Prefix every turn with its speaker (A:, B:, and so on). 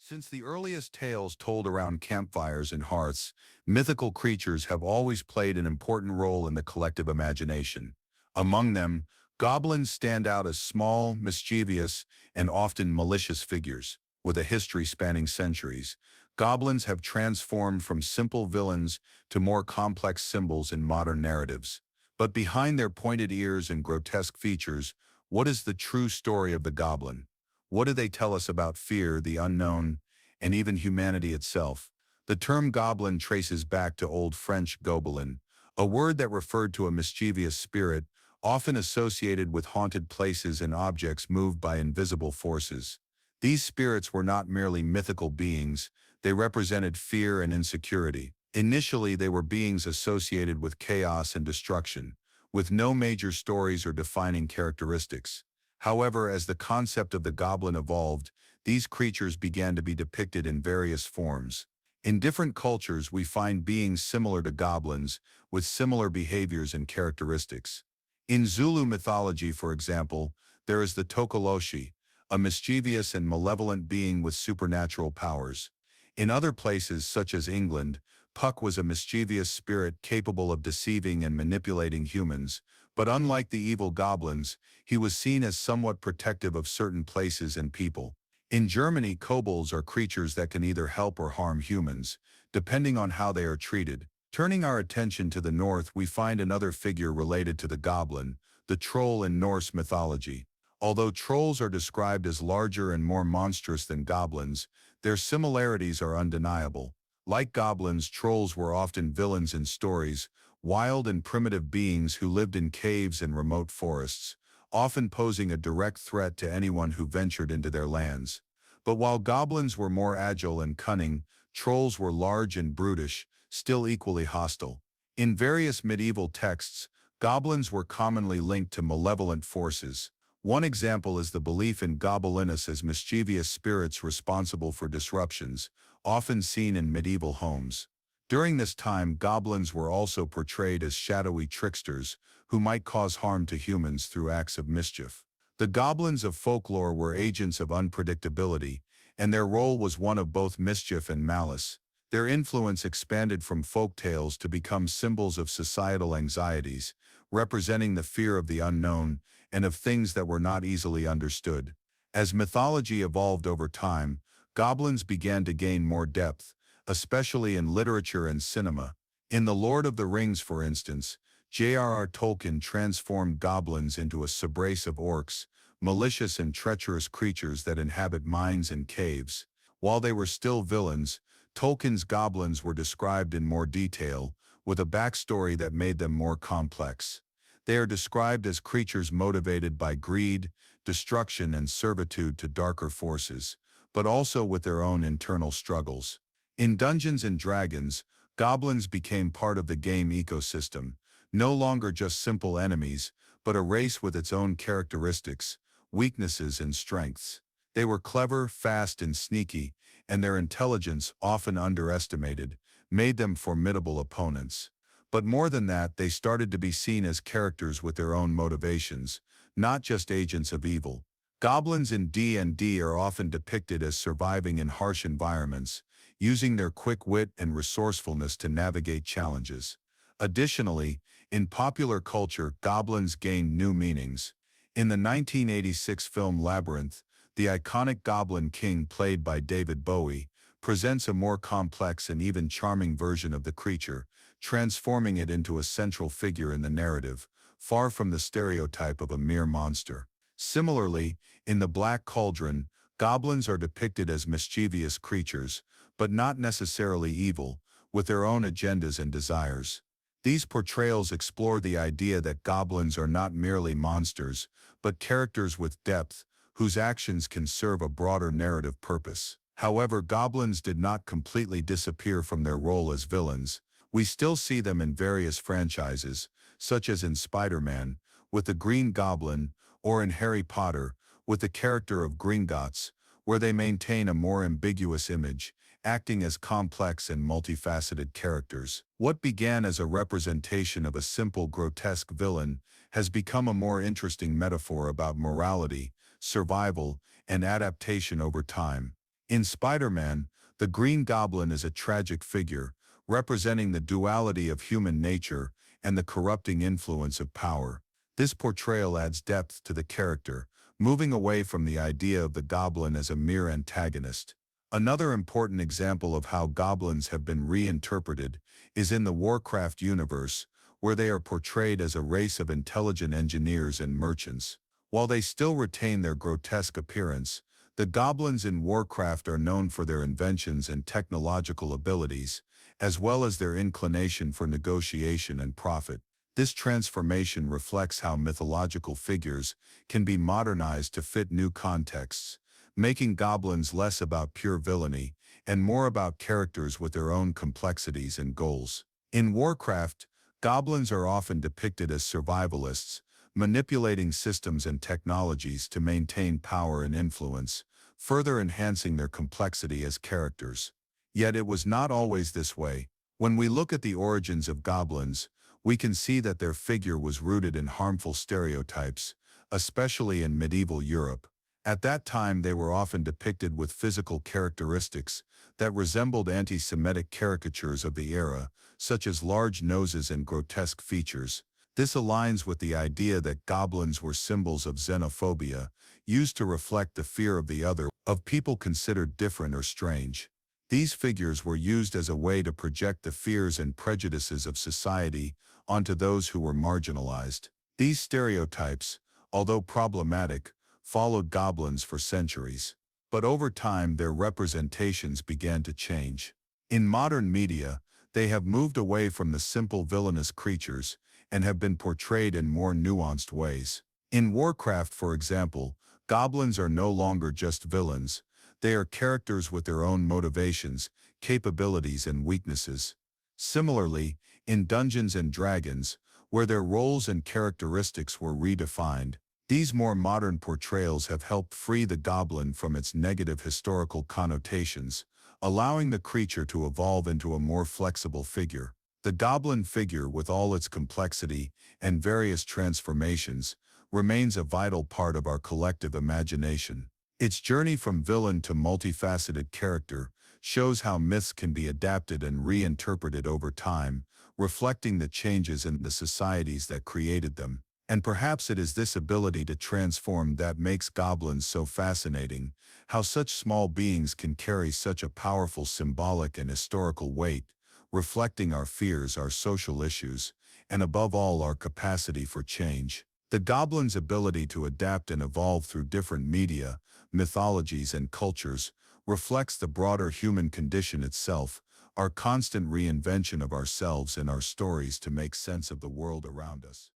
A: Since the earliest tales told around campfires and hearths, mythical creatures have always played an important role in the collective imagination. Among them, goblins stand out as small, mischievous, and often malicious figures. With a history spanning centuries, goblins have transformed from simple villains to more complex symbols in modern narratives. But behind their pointed ears and grotesque features, what is the true story of the goblin? What do they tell us about fear, the unknown, and even humanity itself? The term goblin traces back to Old French gobelin, a word that referred to a mischievous spirit, often associated with haunted places and objects moved by invisible forces. These spirits were not merely mythical beings, they represented fear and insecurity. Initially, they were beings associated with chaos and destruction, with no major stories or defining characteristics. However, as the concept of the goblin evolved, these creatures began to be depicted in various forms. In different cultures, we find beings similar to goblins, with similar behaviors and characteristics. In Zulu mythology, for example, there is the Tokoloshi, a mischievous and malevolent being with supernatural powers. In other places, such as England, Puck was a mischievous spirit capable of deceiving and manipulating humans, but unlike the evil goblins, he was seen as somewhat protective of certain places and people. In Germany, kobolds are creatures that can either help or harm humans, depending on how they are treated. Turning our attention to the north, we find another figure related to the goblin, the troll in Norse mythology. Although trolls are described as larger and more monstrous than goblins, their similarities are undeniable. Like goblins, trolls were often villains in stories, wild and primitive beings who lived in caves and remote forests, often posing a direct threat to anyone who ventured into their lands. But while goblins were more agile and cunning, trolls were large and brutish, still equally hostile. In various medieval texts, goblins were commonly linked to malevolent forces. One example is the belief in goblins as mischievous spirits responsible for disruptions, often seen in medieval homes. During this time, goblins were also portrayed as shadowy tricksters who might cause harm to humans through acts of mischief. The goblins of folklore were agents of unpredictability, and their role was one of both mischief and malice. Their influence expanded from folk tales to become symbols of societal anxieties, representing the fear of the unknown and of things that were not easily understood. As mythology evolved over time, goblins began to gain more depth, especially in literature and cinema. In The Lord of the Rings, for instance, J.R.R. Tolkien transformed goblins into a subrace of orcs, malicious and treacherous creatures that inhabit mines and caves. While they were still villains, Tolkien's goblins were described in more detail, with a backstory that made them more complex. They are described as creatures motivated by greed, destruction, and servitude to darker forces, but also with their own internal struggles. In Dungeons and Dragons, goblins became part of the game ecosystem, no longer just simple enemies, but a race with its own characteristics, weaknesses, and strengths. They were clever, fast, and sneaky, and their intelligence, often underestimated, made them formidable opponents. But more than that, they started to be seen as characters with their own motivations, not just agents of evil. Goblins in D&D are often depicted as surviving in harsh environments, using their quick wit and resourcefulness to navigate challenges. Additionally, in popular culture, goblins gained new meanings. In the 1986 film Labyrinth, the iconic Goblin King, played by David Bowie, presents a more complex and even charming version of the creature, transforming it into a central figure in the narrative, far from the stereotype of a mere monster. Similarly, in The Black Cauldron, goblins are depicted as mischievous creatures, but not necessarily evil, with their own agendas and desires. These portrayals explore the idea that goblins are not merely monsters, but characters with depth, whose actions can serve a broader narrative purpose. However, goblins did not completely disappear from their role as villains. We still see them in various franchises, such as in Spider-Man, with the Green Goblin, or in Harry Potter, with the character of Gringotts, where they maintain a more ambiguous image, acting as complex and multifaceted characters. What began as a representation of a simple, grotesque villain has become a more interesting metaphor about morality, survival, and adaptation over time. In Spider-Man, the Green Goblin is a tragic figure, representing the duality of human nature and the corrupting influence of power. This portrayal adds depth to the character, moving away from the idea of the goblin as a mere antagonist. Another important example of how goblins have been reinterpreted is in the Warcraft universe, where they are portrayed as a race of intelligent engineers and merchants. While they still retain their grotesque appearance, the goblins in Warcraft are known for their inventions and technological abilities, as well as their inclination for negotiation and profit. This transformation reflects how mythological figures can be modernized to fit new contexts, making goblins less about pure villainy and more about characters with their own complexities and goals. In Warcraft, goblins are often depicted as survivalists, manipulating systems and technologies to maintain power and influence, further enhancing their complexity as characters. Yet it was not always this way. When we look at the origins of goblins, we can see that their figure was rooted in harmful stereotypes, especially in medieval Europe. At that time, they were often depicted with physical characteristics that resembled anti-Semitic caricatures of the era, such as large noses and grotesque features. This aligns with the idea that goblins were symbols of xenophobia, used to reflect the fear of the other, of people considered different or strange. These figures were used as a way to project the fears and prejudices of society onto those who were marginalized. These stereotypes, although problematic, followed goblins for centuries. But over time, their representations began to change. In modern media, they have moved away from the simple villainous creatures and have been portrayed in more nuanced ways. In Warcraft, for example, goblins are no longer just villains. They are characters with their own motivations, capabilities, and weaknesses. Similarly, in Dungeons and Dragons, where their roles and characteristics were redefined, these more modern portrayals have helped free the goblin from its negative historical connotations, allowing the creature to evolve into a more flexible figure. The goblin figure, with all its complexity and various transformations, remains a vital part of our collective imagination. Its journey from villain to multifaceted character shows how myths can be adapted and reinterpreted over time, reflecting the changes in the societies that created them. And perhaps it is this ability to transform that makes goblins so fascinating, how such small beings can carry such a powerful symbolic and historical weight, reflecting our fears, our social issues, and above all our capacity for change. The goblin's ability to adapt and evolve through different media, mythologies, and cultures reflects the broader human condition itself, our constant reinvention of ourselves and our stories to make sense of the world around us.